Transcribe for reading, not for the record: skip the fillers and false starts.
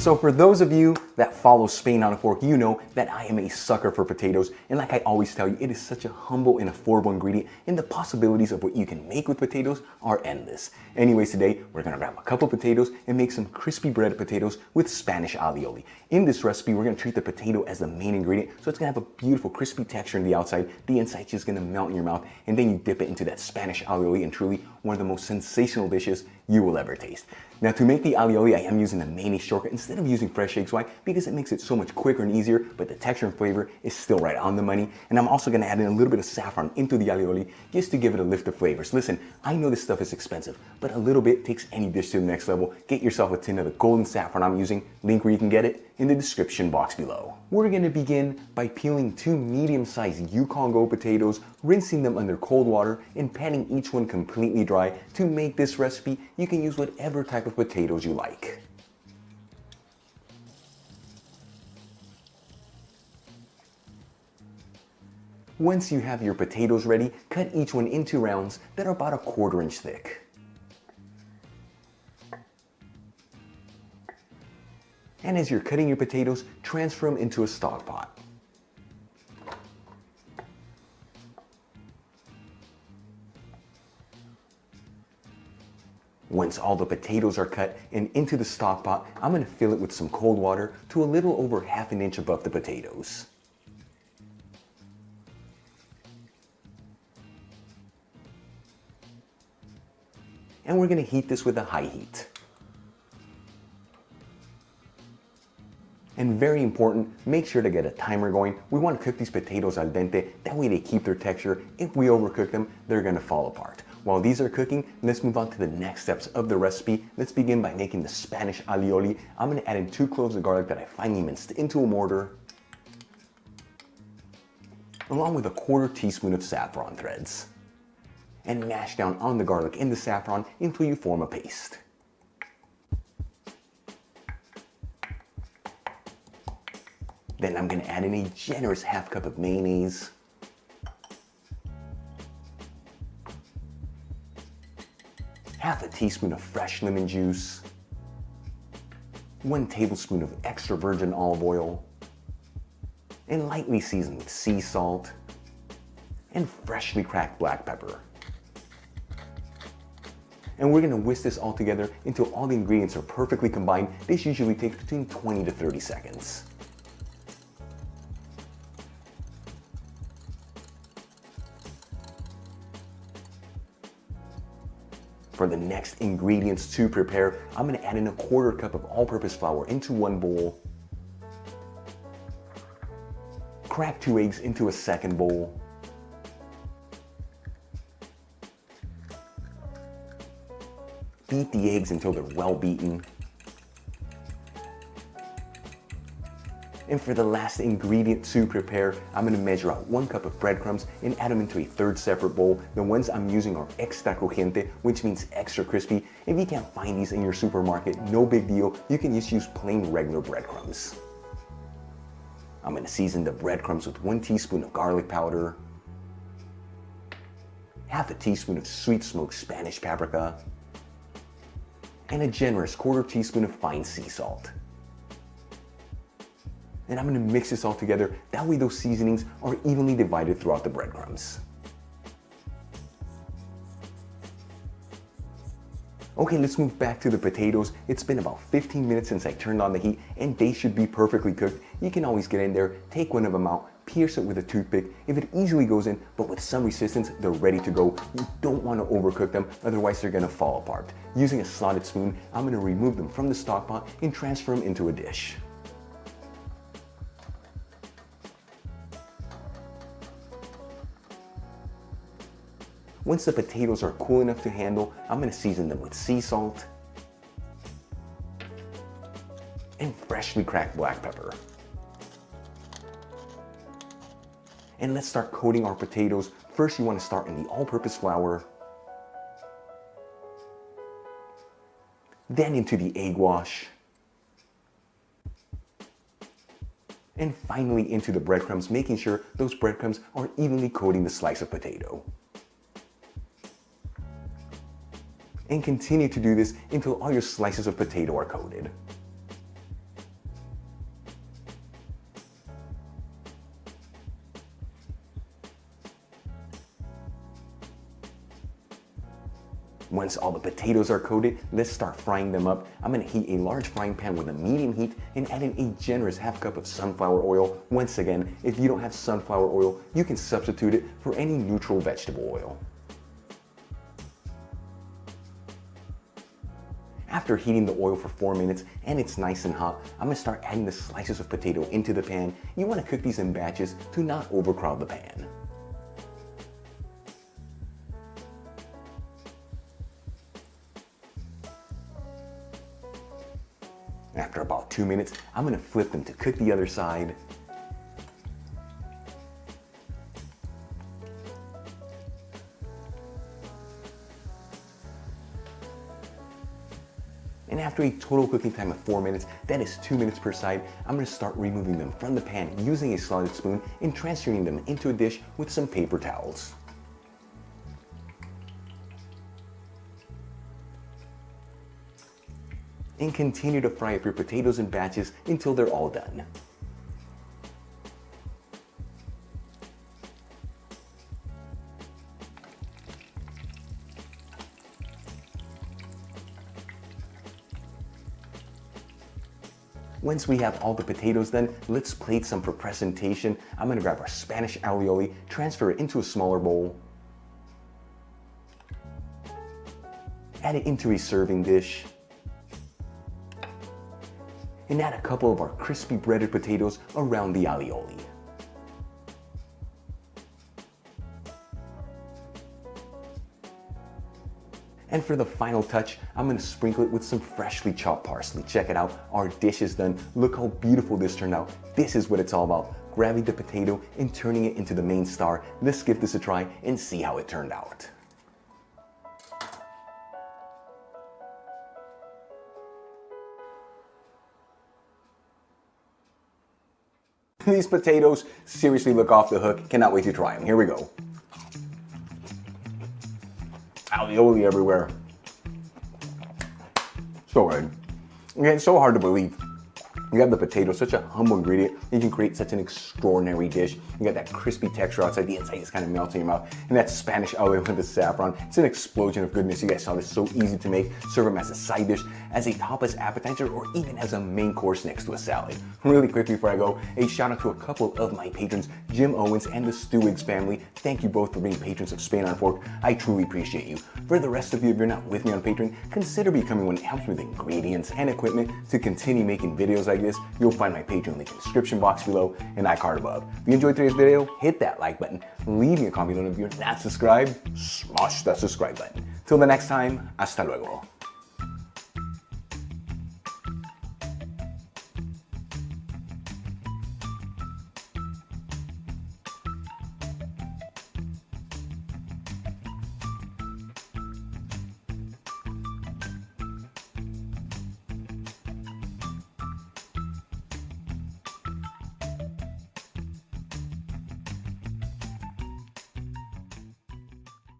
So for those of you that follow Spain on a Fork, you know that I am a sucker for potatoes. And like I always tell you, it is such a humble and affordable ingredient, and the possibilities of what you can make with potatoes are endless. Anyways, today we're gonna grab a couple potatoes and make some crispy breaded potatoes with Spanish alioli. In this recipe, we're gonna treat the potato as the main ingredient, so it's gonna have a beautiful crispy texture on the outside. The inside's just gonna melt in your mouth, and then you dip it into that Spanish alioli, and truly one of the most sensational dishes you will ever taste. Now to make the alioli, I am using the mayonnaise shortcut instead of using fresh eggs. Why? Because it makes it so much quicker and easier, but the texture and flavor is still right on the money. And I'm also gonna add in a little bit of saffron into the alioli just to give it a lift of flavors. Listen, I know this stuff is expensive, but a little bit takes any dish to the next level. Get yourself a tin of the golden saffron I'm using. Link where you can get it in the description box below. We're gonna begin by peeling 2 medium-sized Yukon Gold potatoes, rinsing them under cold water, and panning each one completely dry. To make this recipe, you can use whatever type of potatoes you like. Once you have your potatoes ready, cut each one into rounds that are about a 1/4 inch thick. And as you're cutting your potatoes, transfer them into a stock pot. Once all the potatoes are cut and into the stock pot, I'm going to fill it with some cold water to a little over 1/2 inch above the potatoes. And we're going to heat this with a high heat. And very important, make sure to get a timer going. We want to cook these potatoes al dente, that way they keep their texture. If we overcook them, they're going to fall apart. While these are cooking, let's move on to the next steps of the recipe. Let's begin by making the Spanish alioli. I'm going to add in 2 cloves of garlic that I finely minced into a mortar, along with a 1/4 teaspoon of saffron threads. And mash down on the garlic and the saffron until you form a paste. Then I'm going to add in a generous 1/2 cup of mayonnaise, half a teaspoon of fresh lemon juice, 1 tablespoon of extra virgin olive oil, and lightly seasoned with sea salt and freshly cracked black pepper. And we're going to whisk this all together until all the ingredients are perfectly combined. This usually takes between 20 to 30 seconds. For the next ingredients to prepare, I'm going to add in a 1/4 cup of all-purpose flour into 1 bowl. Crack 2 eggs into a second bowl. Beat the eggs until they're well beaten. And for the last ingredient to prepare, I'm going to measure out 1 cup of breadcrumbs and add them into a 3rd separate bowl. The ones I'm using are extra crujiente, which means extra crispy. If you can't find these in your supermarket, no big deal. You can just use plain regular breadcrumbs. I'm going to season the breadcrumbs with 1 teaspoon of garlic powder, half a teaspoon of sweet smoked Spanish paprika, and a generous 1/4 teaspoon of fine sea salt. And I'm going to mix this all together. That way those seasonings are evenly divided throughout the breadcrumbs. Okay, let's move back to the potatoes. It's been about 15 minutes since I turned on the heat, and they should be perfectly cooked. You can always get in there, take one of them out, pierce it with a toothpick. If it easily goes in, but with some resistance, they're ready to go. You don't want to overcook them, otherwise they're going to fall apart. Using a slotted spoon, I'm going to remove them from the stock pot and transfer them into a dish. Once the potatoes are cool enough to handle, I'm going to season them with sea salt and freshly cracked black pepper. And let's start coating our potatoes. First, you want to start in the all-purpose flour, then into the egg wash, and finally into the breadcrumbs, making sure those breadcrumbs are evenly coating the slice of potato. And continue to do this until all your slices of potato are coated. Once all the potatoes are coated, let's start frying them up. I'm gonna heat a large frying pan with a medium heat and add in a generous half cup of sunflower oil. Once again, if you don't have sunflower oil, you can substitute it for any neutral vegetable oil. After heating the oil for 4 minutes and it's nice and hot, I'm gonna start adding the slices of potato into the pan. You wanna cook these in batches to not overcrowd the pan. After about 2 minutes, I'm gonna flip them to cook the other side. And after a total cooking time of 4 minutes, that is 2 minutes per side, I'm gonna start removing them from the pan using a slotted spoon and transferring them into a dish with some paper towels. And continue to fry up your potatoes in batches until they're all done. Once we have all the potatoes done, let's plate some for presentation. I'm gonna grab our Spanish alioli, transfer it into a smaller bowl, add it into a serving dish, and add a couple of our crispy breaded potatoes around the alioli. And for the final touch, I'm gonna sprinkle it with some freshly chopped parsley. Check it out, our dish is done. Look how beautiful this turned out. This is what it's all about, grabbing the potato and turning it into the main star. Let's give this a try and see how it turned out. These potatoes seriously look off the hook. Cannot wait to try them. Here we go. Aioli everywhere. So good. Again, it's so hard to believe. You have the potato, such a humble ingredient. You can create such an extraordinary dish. You got that crispy texture outside, the inside is kind of melting in your mouth. And that Spanish alioli with the saffron. It's an explosion of goodness. You guys saw this, so easy to make. Serve them as a side dish, as a tapas appetizer, or even as a main course next to a salad. Really quick before I go, a shout out to a couple of my patrons, Jim Owens and the Stewigs family. Thank you both for being patrons of Spain on a Fork. I truly appreciate you. For the rest of you, if you're not with me on Patreon, consider becoming one. It helps me with ingredients and equipment to continue making videos like this. You'll find my Patreon link in the description box below and iCard above. If you enjoyed today's video, hit that like button, leave me a comment below. If you're not subscribed, smash that subscribe button. Till the next time, hasta luego.